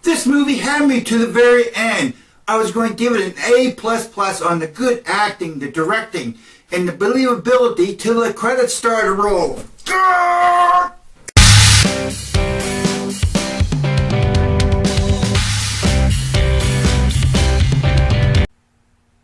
This movie had me to the very end. I was going to give it an A++ on the good acting, the directing, and the believability till the credits started to roll.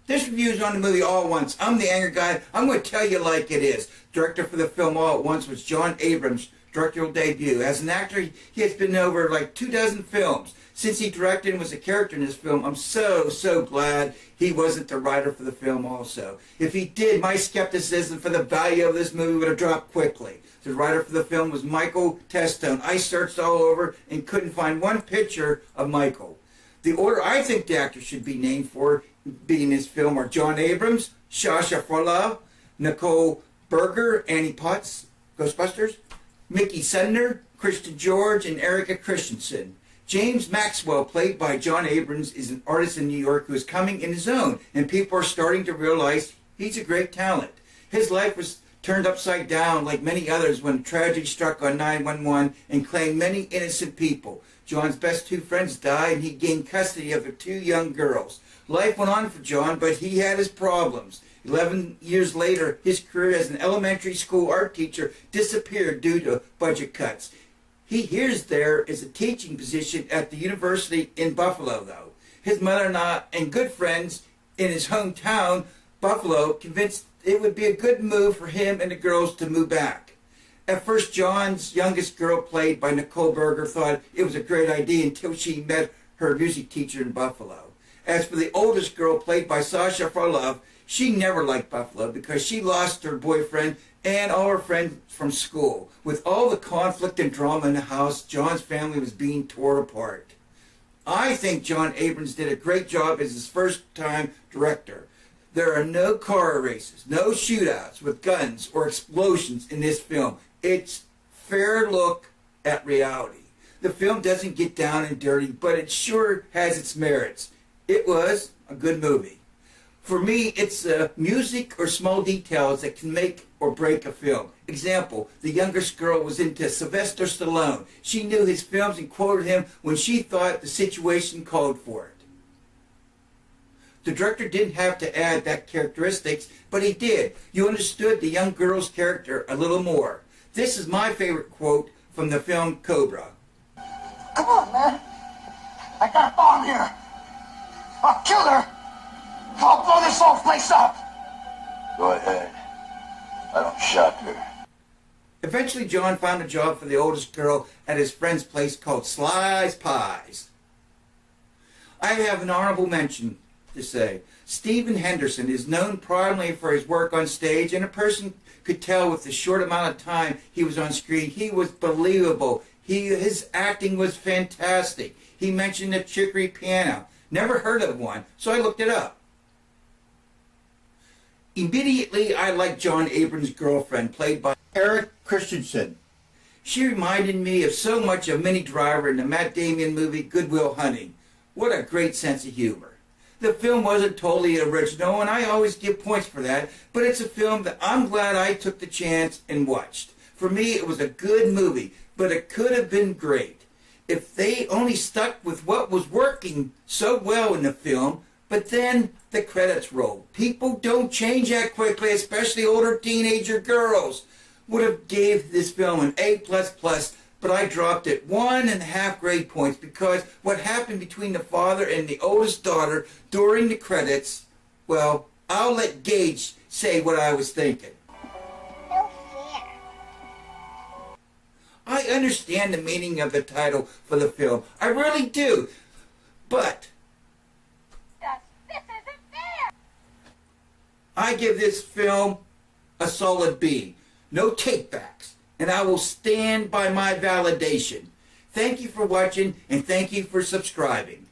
This review is on the movie All at Once. I'm the Anger Guy. I'm going to tell you like it is. Director for the film All at Once was Jon Abrahams' directorial debut. As an actor, he has been in over like 24 films. Since he directed and was a character in this film, I'm so glad he wasn't the writer for the film also. If he did, my skepticism for the value of this movie would have dropped quickly. The writer for the film was Michael Testone. I searched all over and couldn't find one picture of Michael. The order I think the actor should be named for being in this film are Jon Abrahams, Sacha Baron, Nicole Berger, Annie Potts, Ghostbusters, Mickey Sender, Kristen George, and Erica Christensen. James Maxwell, played by Jon Abrahams, is an artist in New York who is coming in his own, and people are starting to realize he's a great talent. His life was turned upside down like many others when tragedy struck on 9/11 and claimed many innocent people. Jon's best two friends died, and he gained custody of the two young girls. Life went on for Jon, but he had his problems. 11 years later, his career as an elementary school art teacher disappeared due to budget cuts. He hears there is a teaching position at the university in Buffalo, though. His mother-in-law and good friends in his hometown, Buffalo, convinced it would be a good move for him and the girls to move back. At first, Jon's youngest girl, played by Nicole Berger, thought it was a great idea until she met her music teacher in Buffalo. As for the oldest girl, played by Sacha Baron, she never liked Buffalo because she lost her boyfriend and all her friends from school. With all the conflict and drama in the house, Jon's family was being torn apart. I think Jon Abrahams did a great job as his first-time director. There are no car races, no shootouts with guns or explosions in this film. It's a fair look at reality. The film doesn't get down and dirty, but it sure has its merits. It was a good movie. For me, it's music or small details that can make or break a film. Example, the youngest girl was into Sylvester Stallone. She knew his films and quoted him when she thought the situation called for it. The director didn't have to add that characteristics, but he did. You understood the young girl's character a little more. This is my favorite quote from the film Cobra. Come on, man. I got a bomb here. I'll kill her. I'll blow this whole place up. Go ahead. I don't shot her. Eventually, Jon found a job for the oldest girl at his friend's place called Sly's Pies. I have an honorable mention to say. Stephen Henderson is known primarily for his work on stage, and a person could tell with the short amount of time he was on screen, he was believable. His acting was fantastic. He mentioned the chicory piano. Never heard of one, so I looked it up. Immediately, I liked Jon Abrahams' girlfriend, played by Erica Christensen. She reminded me of so much of Minnie Driver in the Matt Damon movie Good Will Hunting. What a great sense of humor. The film wasn't totally original, and I always give points for that, but it's a film that I'm glad I took the chance and watched. For me, it was a good movie, but it could have been great if they only stuck with what was working so well in the film. But then the credits rolled. People don't change that quickly, especially older teenager girls. Would have gave this film an A++, but I dropped it 1.5 grade points because what happened between the father and the oldest daughter during the credits, well, I'll let Gage say what I was thinking. No fair. I understand the meaning of the title for the film. I really do. But This isn't fair. I give this film a solid B. No takebacks. And I will stand by my validation. Thank you for watching, and thank you for subscribing.